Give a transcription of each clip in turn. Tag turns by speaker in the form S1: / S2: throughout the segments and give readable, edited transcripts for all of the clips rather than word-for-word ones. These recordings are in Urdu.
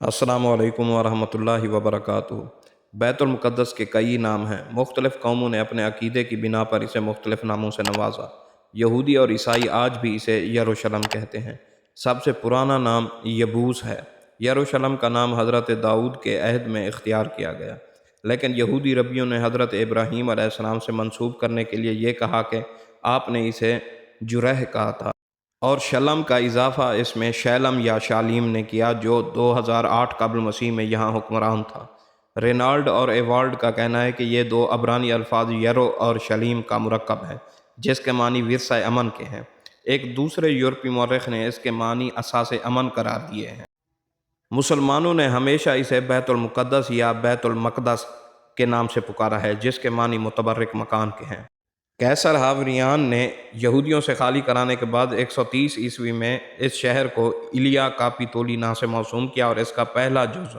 S1: السلام علیکم ورحمۃ اللہ وبرکاتہ۔ بیت المقدس کے کئی نام ہیں۔ مختلف قوموں نے اپنے عقیدے کی بنا پر اسے مختلف ناموں سے نوازا۔ یہودی اور عیسائی آج بھی اسے یروشلم کہتے ہیں۔ سب سے پرانا نام یبوس ہے۔ یروشلم کا نام حضرت داؤد کے عہد میں اختیار کیا گیا، لیکن یہودی ربیوں نے حضرت ابراہیم علیہ السلام سے منسوب کرنے کے لیے یہ کہا کہ آپ نے اسے جرح کہا تھا، اور شلم کا اضافہ اس میں شیلم یا شالیم نے کیا، جو 2008 قبل مسیح میں یہاں حکمران تھا۔ رینالڈ اور ایوالڈ کا کہنا ہے کہ یہ دو عبرانی الفاظ یرو اور شلیم کا مرکب ہے، جس کے معنی ورثہ امن کے ہیں۔ ایک دوسرے یورپی مورخ نے اس کے معنی اساس امن قرار دیے ہیں۔ مسلمانوں نے ہمیشہ اسے بیت المقدس یا بیت المقدس کے نام سے پکارا ہے، جس کے معنی متبرک مکان کے ہیں۔ قیصر ہاوریان نے یہودیوں سے خالی کرانے کے بعد 130 عیسوی میں اس شہر کو ایلیا کاپیتولی نام سے موسوم کیا، اور اس کا پہلا جز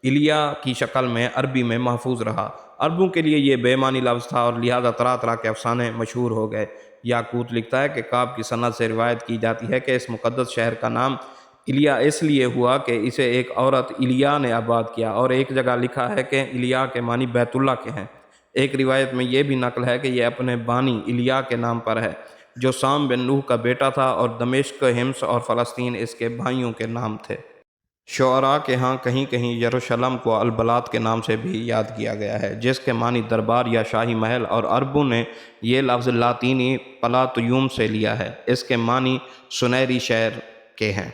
S1: ایلیا کی شکل میں عربی میں محفوظ رہا۔ عربوں کے لیے یہ بے معنی لفظ تھا، اور لہذا طرح طرح کے افسانے مشہور ہو گئے۔ یاقوت لکھتا ہے کہ کعب کی سند سے روایت کی جاتی ہے کہ اس مقدس شہر کا نام ایلیا اس لیے ہوا کہ اسے ایک عورت ایلیا نے آباد کیا، اور ایک جگہ لکھا ہے کہ ایلیا کے معنی بیت اللہ کے ہیں۔ ایک روایت میں یہ بھی نقل ہے کہ یہ اپنے بانی ایلیا کے نام پر ہے، جو سام بن نوح کا بیٹا تھا، اور دمشق، حمص اور فلسطین اس کے بھائیوں کے نام تھے۔ شعراء کے ہاں کہیں کہیں یروشلم کو البلاد کے نام سے بھی یاد کیا گیا ہے، جس کے معنی دربار یا شاہی محل، اور عربوں نے یہ لفظ لاطینی پلاتیوم سے لیا ہے۔ اس کے معنی سنہری شہر کے ہیں،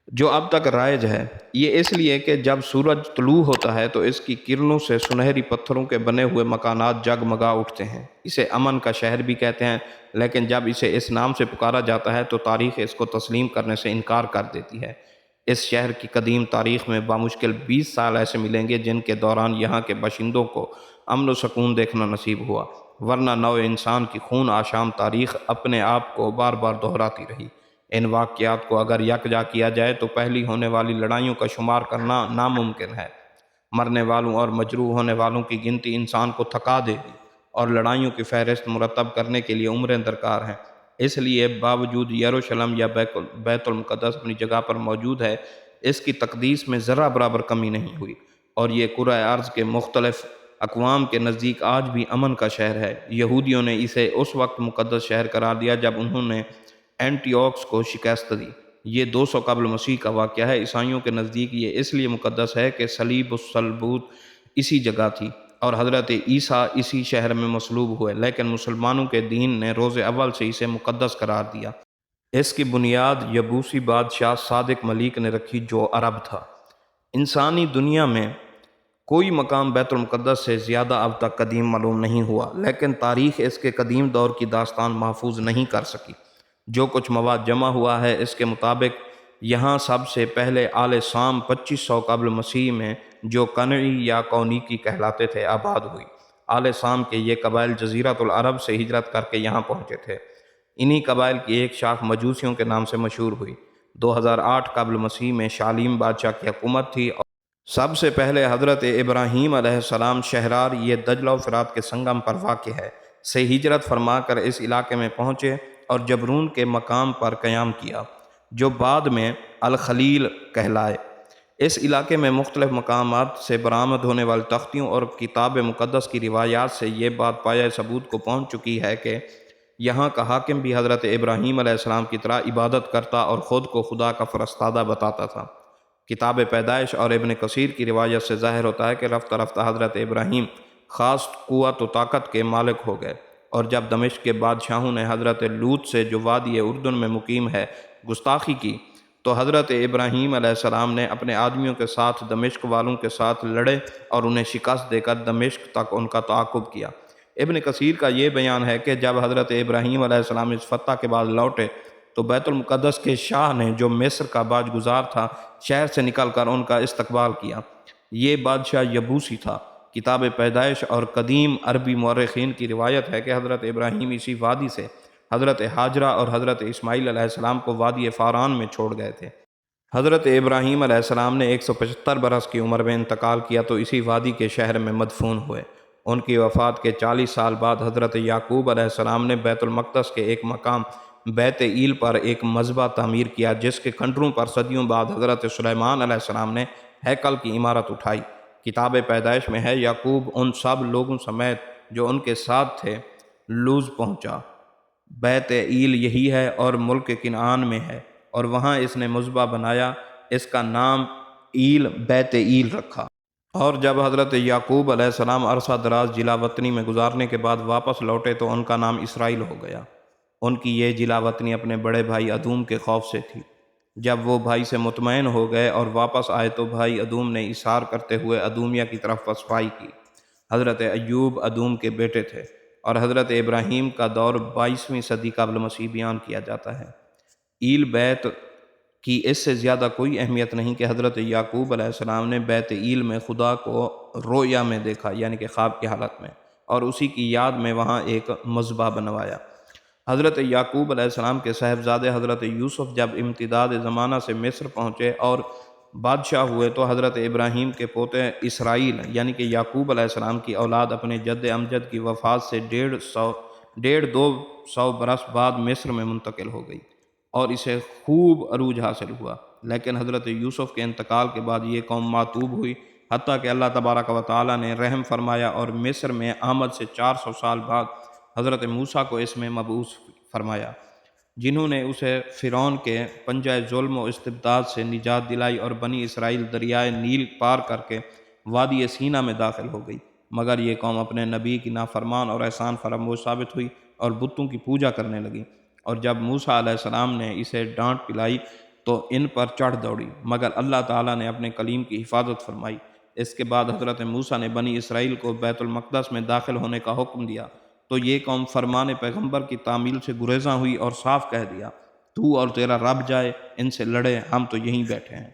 S1: جو اب تک رائج ہے۔ یہ اس لیے کہ جب سورج طلوع ہوتا ہے تو اس کی کرنوں سے سنہری پتھروں کے بنے ہوئے مکانات جگمگا اٹھتے ہیں۔ اسے امن کا شہر بھی کہتے ہیں، لیکن جب اسے اس نام سے پکارا جاتا ہے تو تاریخ اس کو تسلیم کرنے سے انکار کر دیتی ہے۔ اس شہر کی قدیم تاریخ میں بامشکل 20 سال ایسے ملیں گے جن کے دوران یہاں کے باشندوں کو امن و سکون دیکھنا نصیب ہوا، ورنہ نوع انسان کی خون آشام تاریخ اپنے آپ کو بار بار دہراتی رہی۔ ان واقعات کو اگر یکجا کیا جائے تو پہلی ہونے والی لڑائیوں کا شمار کرنا ناممکن ہے۔ مرنے والوں اور مجروح ہونے والوں کی گنتی انسان کو تھکا دے گی، اور لڑائیوں کی فہرست مرتب کرنے کے لیے عمریں درکار ہیں۔ اس لیے باوجود یروشلم یا بیت المقدس اپنی جگہ پر موجود ہے، اس کی تقدیس میں ذرہ برابر کمی نہیں ہوئی، اور یہ کرۂ ارض کے مختلف اقوام کے نزدیک آج بھی امن کا شہر ہے۔ یہودیوں نے اسے اس وقت مقدس شہر قرار دیا جب انہوں نے اینٹیوکس کو شکست دی۔ یہ 200 قبل مسیح کا واقعہ ہے۔ عیسائیوں کے نزدیک یہ اس لیے مقدس ہے کہ صلیب الصلبوت اسی جگہ تھی، اور حضرت عیسیٰ اسی شہر میں مصلوب ہوئے، لیکن مسلمانوں کے دین نے روز اول سے اسے مقدس قرار دیا۔ اس کی بنیاد یبوسی بادشاہ صادق ملیک نے رکھی، جو عرب تھا۔ انسانی دنیا میں کوئی مقام بیت المقدس سے زیادہ اب تک قدیم معلوم نہیں ہوا، لیکن تاریخ اس کے قدیم دور کی داستان محفوظ نہیں کر سکی۔ جو کچھ مواد جمع ہوا ہے اس کے مطابق یہاں سب سے پہلے آل سام 2500 قبل مسیح میں، جو کنعی یا کونیکی کہلاتے تھے، آباد ہوئی۔ آل سام کے یہ قبائل جزیرۃ العرب سے ہجرت کر کے یہاں پہنچے تھے۔ انہی قبائل کی ایک شاخ مجوسیوں کے نام سے مشہور ہوئی۔ 2008 قبل مسیح میں شالیم بادشاہ کی حکومت تھی، اور سب سے پہلے حضرت ابراہیم علیہ السلام شہرار، یہ دجلہ و فرات کے سنگم پر واقع ہے، سے ہجرت فرما کر اس علاقے میں پہنچے اور جبرون کے مقام پر قیام کیا، جو بعد میں الخلیل کہلائے۔ اس علاقے میں مختلف مقامات سے برآمد ہونے والی تختیوں اور کتاب مقدس کی روایات سے یہ بات پایہ ثبوت کو پہنچ چکی ہے کہ یہاں کا حاکم بھی حضرت ابراہیم علیہ السلام کی طرح عبادت کرتا اور خود کو خدا کا فرستادہ بتاتا تھا۔ کتاب پیدائش اور ابن کثیر کی روایت سے ظاہر ہوتا ہے کہ رفتہ رفتہ حضرت ابراہیم خاص قوت و طاقت کے مالک ہو گئے، اور جب دمشق کے بادشاہوں نے حضرت لوط سے، جو وادی اردن میں مقیم ہے، گستاخی کی، تو حضرت ابراہیم علیہ السلام نے اپنے آدمیوں کے ساتھ دمشق والوں کے ساتھ لڑے اور انہیں شکست دے کر دمشق تک ان کا تعاقب کیا۔ ابن کثیر کا یہ بیان ہے کہ جب حضرت ابراہیم علیہ السلام اس فتح کے بعد لوٹے تو بیت المقدس کے شاہ نے، جو مصر کا باج گزار تھا، شہر سے نکل کر ان کا استقبال کیا۔ یہ بادشاہ یبوسی تھا۔ کتاب پیدائش اور قدیم عربی مورخین کی روایت ہے کہ حضرت ابراہیم اسی وادی سے حضرت ہاجرہ اور حضرت اسماعیل علیہ السلام کو وادی فاران میں چھوڑ گئے تھے۔ حضرت ابراہیم علیہ السلام نے 175 برس کی عمر میں انتقال کیا تو اسی وادی کے شہر میں مدفون ہوئے۔ ان کی وفات کے 40 سال بعد حضرت یعقوب علیہ السلام نے بیت المقدس کے ایک مقام بیت ایل پر ایک مذبح تعمیر کیا، جس کے کنڈروں پر صدیوں بعد حضرت سلیمان علیہ السلام نے ہیکل کی عمارت اٹھائی۔ کتاب پیدائش میں ہے یعقوب ان سب لوگوں سمیت جو ان کے ساتھ تھے لوز پہنچا۔ بیت ایل یہی ہے اور ملک کنعان میں ہے، اور وہاں اس نے مذبح بنایا، اس کا نام ایل بیت ایل رکھا۔ اور جب حضرت یعقوب علیہ السلام عرصہ دراز جلا وطنی میں گزارنے کے بعد واپس لوٹے تو ان کا نام اسرائیل ہو گیا۔ ان کی یہ جلا وطنی اپنے بڑے بھائی ادوم کے خوف سے تھی۔ جب وہ بھائی سے مطمئن ہو گئے اور واپس آئے تو بھائی ادوم نے اصرار کرتے ہوئے ادومیہ کی طرف پسپائی کی۔ حضرت ایوب ادوم کے بیٹے تھے، اور حضرت ابراہیم کا دور 22ویں صدی قبل مسیح بیان کیا جاتا ہے۔ ایل بیت کی اس سے زیادہ کوئی اہمیت نہیں کہ حضرت یعقوب علیہ السلام نے بیت ایل میں خدا کو رویا میں دیکھا، یعنی کہ خواب کی حالت میں، اور اسی کی یاد میں وہاں ایک مذبح بنوایا۔ حضرت یعقوب علیہ السلام کے صاحبزادے حضرت یوسف جب امتداد زمانہ سے مصر پہنچے اور بادشاہ ہوئے تو حضرت ابراہیم کے پوتے اسرائیل یعنی کہ یعقوب علیہ السلام کی اولاد اپنے جد امجد کی وفات سے 150 برس بعد مصر میں منتقل ہو گئی، اور اسے خوب عروج حاصل ہوا۔ لیکن حضرت یوسف کے انتقال کے بعد یہ قوم معطوب ہوئی، حتیٰ کہ اللہ تبارک و تعالیٰ نے رحم فرمایا اور مصر میں آمد سے 400 سال بعد حضرت موسیٰ کو اس میں مبعوث فرمایا، جنہوں نے اسے فرعون کے پنجہ ظلم و استبداد سے نجات دلائی، اور بنی اسرائیل دریائے نیل پار کر کے وادی سینا میں داخل ہو گئی۔ مگر یہ قوم اپنے نبی کی نافرمان اور احسان فراموش ثابت ہوئی اور بتوں کی پوجا کرنے لگی، اور جب موسیٰ علیہ السلام نے اسے ڈانٹ پلائی تو ان پر چڑھ دوڑی، مگر اللہ تعالیٰ نے اپنے کلیم کی حفاظت فرمائی۔ اس کے بعد حضرت موسیٰ نے بنی اسرائیل کو بیت المقدس میں داخل ہونے کا حکم دیا تو یہ قوم فرمان پیغمبر کی تعمیل سے گریزاں ہوئی اور صاف کہہ دیا، تو اور تیرا رب جائے، ان سے لڑے، ہم تو یہیں بیٹھے ہیں۔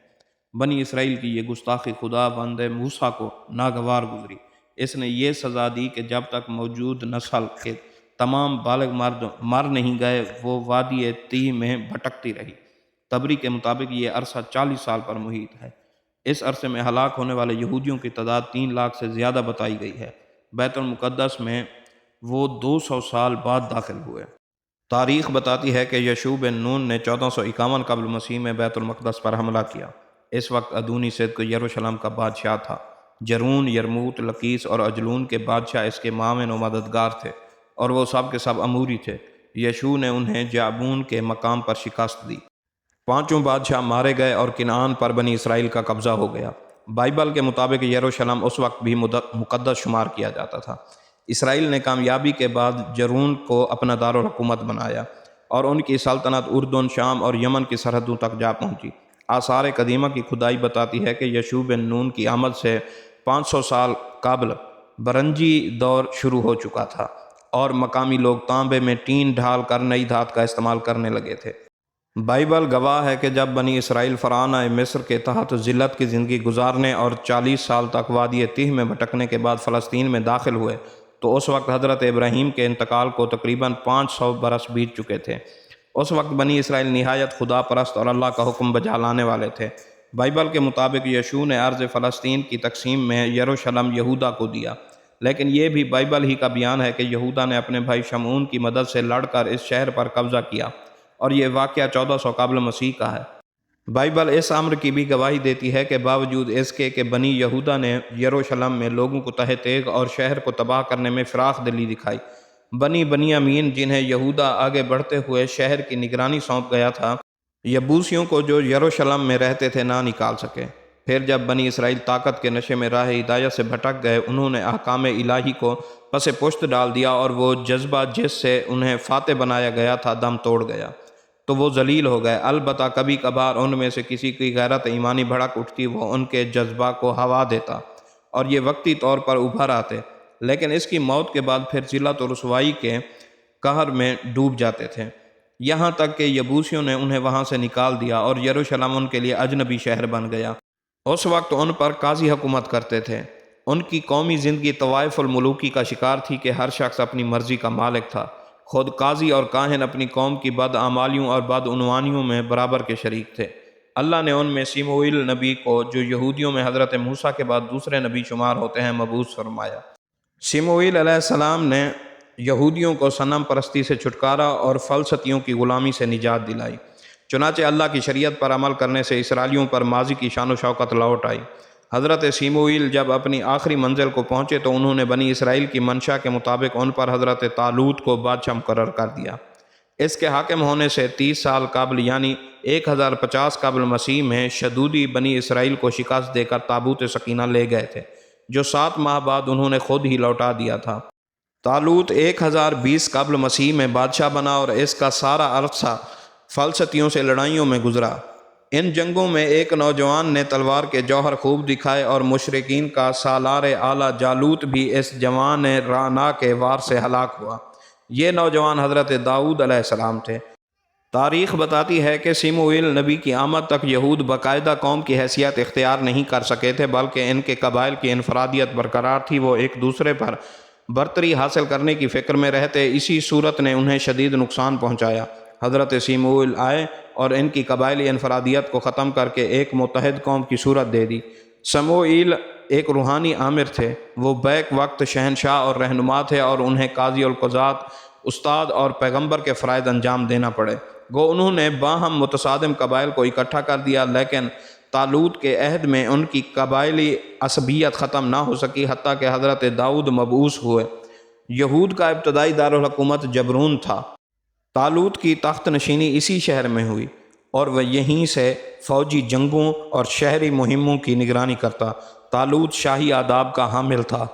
S1: بنی اسرائیل کی یہ گستاخی خدا بند موسیٰ کو ناگوار گزری۔ اس نے یہ سزا دی کہ جب تک موجود نسل کے تمام بالغ مرد مر نہیں گئے وہ وادی تیہ میں بھٹکتی رہی۔ طبری کے مطابق یہ عرصہ 40 سال پر محیط ہے۔ اس عرصے میں ہلاک ہونے والے یہودیوں کی تعداد 3 لاکھ سے زیادہ بتائی گئی ہے۔ بیت المقدس میں وہ 200 سال بعد داخل ہوئے۔ تاریخ بتاتی ہے کہ یشوع بن نون نے 1451 قبل مسیح میں بیت المقدس پر حملہ کیا۔ اس وقت ادونی صدق یروشلم کا بادشاہ تھا۔ جرون، یرموت، لکیس اور اجلون کے بادشاہ اس کے معاون و مددگار تھے، اور وہ سب کے سب اموری تھے۔ یشوع نے انہیں جابون کے مقام پر شکست دی۔ 5 بادشاہ مارے گئے اور کنعان پر بنی اسرائیل کا قبضہ ہو گیا۔ بائبل کے مطابق یروشلم اس وقت بھی مقدس شمار کیا جاتا تھا۔ اسرائیل نے کامیابی کے بعد جرون کو اپنا دارالحکومت بنایا، اور ان کی سلطنت اردن، شام اور یمن کی سرحدوں تک جا پہنچی۔ آثار قدیمہ کی کھدائی بتاتی ہے کہ یشوع بن نون کی آمد سے 500 سال قبل برنجی دور شروع ہو چکا تھا، اور مقامی لوگ تانبے میں ٹین ڈھال کر نئی دھات کا استعمال کرنے لگے تھے۔ بائبل گواہ ہے کہ جب بنی اسرائیل فرعون مصر کے تحت ذلت کی زندگی گزارنے اور 40 سال تک وادی تیہ میں بھٹکنے کے بعد فلسطین میں داخل ہوئے تو اس وقت حضرت ابراہیم کے انتقال کو تقریباً 500 برس بیت چکے تھے۔ اس وقت بنی اسرائیل نہایت خدا پرست اور اللہ کا حکم بجا لانے والے تھے۔ بائبل کے مطابق یشوع نے ارض فلسطین کی تقسیم میں یروشلم یہودا کو دیا، لیکن یہ بھی بائبل ہی کا بیان ہے کہ یہودا نے اپنے بھائی شمعون کی مدد سے لڑ کر اس شہر پر قبضہ کیا، اور یہ واقعہ 1400 قبل مسیح کا ہے۔ بائبل اس امر کی بھی گواہی دیتی ہے کہ باوجود اس کے کہ بنی یہودا نے یروشلم میں لوگوں کو تہ تیغ اور شہر کو تباہ کرنے میں فراخ دلی دکھائی، بنی بنیامین جنہیں یہودا آگے بڑھتے ہوئے شہر کی نگرانی سونپ گیا تھا، یبوسیوں کو جو یروشلم میں رہتے تھے نہ نکال سکے۔ پھر جب بنی اسرائیل طاقت کے نشے میں راہ ہدایت سے بھٹک گئے، انہوں نے احکام الہی کو پس پشت ڈال دیا، اور وہ جذبہ جس سے انہیں فاتح بنایا گیا تھا دم توڑ گیا، تو وہ ذلیل ہو گئے۔ البتہ کبھی کبھار ان میں سے کسی کی غیرت ایمانی بھڑک اٹھتی، وہ ان کے جذبہ کو ہوا دیتا اور یہ وقتی طور پر ابھر آتے، لیکن اس کی موت کے بعد پھر ذلت و رسوائی کے قہر میں ڈوب جاتے تھے، یہاں تک کہ یبوسیوں نے انہیں وہاں سے نکال دیا اور یروشلم ان کے لیے اجنبی شہر بن گیا۔ اس وقت ان پر قاضی حکومت کرتے تھے۔ ان کی قومی زندگی طوائف الملوکی کا شکار تھی کہ ہر شخص اپنی مرضی کا مالک تھا۔ خود قاضی اور کاہن اپنی قوم کی بدعمالیوں اور بدعنوانیوں میں برابر کے شریک تھے۔ اللہ نے ان میں سموئیل نبی کو، جو یہودیوں میں حضرت موسیٰ کے بعد دوسرے نبی شمار ہوتے ہیں، مبعوث فرمایا۔ سموئیل علیہ السلام نے یہودیوں کو صنم پرستی سے چھٹکارا اور فلسطینیوں کی غلامی سے نجات دلائی۔ چنانچہ اللہ کی شریعت پر عمل کرنے سے اسرائیلیوں پر ماضی کی شان و شوکت لوٹ آئی۔ حضرت سیموئیل جب اپنی آخری منزل کو پہنچے تو انہوں نے بنی اسرائیل کی منشا کے مطابق ان پر حضرت طالوت کو بادشاہ مقرر کر دیا۔ اس کے حاکم ہونے سے 30 سال قبل یعنی 1050 قبل مسیح میں شدودی بنی اسرائیل کو شکست دے کر تابوت سکینہ لے گئے تھے، جو 7 ماہ بعد انہوں نے خود ہی لوٹا دیا تھا۔ طالوت 1020 قبل مسیح میں بادشاہ بنا اور اس کا سارا عرصہ فلسطینیوں سے لڑائیوں میں گزرا۔ ان جنگوں میں ایک نوجوان نے تلوار کے جوہر خوب دکھائے اور مشرکین کا سالار اعلیٰ جالوت بھی اس جوان رانا کے وار سے ہلاک ہوا۔ یہ نوجوان حضرت داؤد علیہ السلام تھے۔ تاریخ بتاتی ہے کہ سیموئیل نبی کی آمد تک یہود باقاعدہ قوم کی حیثیت اختیار نہیں کر سکے تھے، بلکہ ان کے قبائل کی انفرادیت برقرار تھی۔ وہ ایک دوسرے پر برتری حاصل کرنے کی فکر میں رہتے، اسی صورت نے انہیں شدید نقصان پہنچایا۔ حضرت سیموئیل آئے اور ان کی قبائلی انفرادیت کو ختم کر کے ایک متحد قوم کی صورت دے دی۔ سموئیل ایک روحانی آمر تھے، وہ بیک وقت شہنشاہ اور رہنما تھے اور انہیں قاضی القضات، استاد اور پیغمبر کے فرائض انجام دینا پڑے۔ گو انہوں نے باہم متصادم قبائل کو اکٹھا کر دیا، لیکن طالوت کے عہد میں ان کی قبائلی عصبیت ختم نہ ہو سکی، حتیٰ کہ حضرت داؤد مبعوث ہوئے۔ یہود کا ابتدائی دارالحکومت جبرون تھا۔ طالوت کی تخت نشینی اسی شہر میں ہوئی اور وہ یہیں سے فوجی جنگوں اور شہری مہموں کی نگرانی کرتا۔ طالوت شاہی آداب کا حامل تھا۔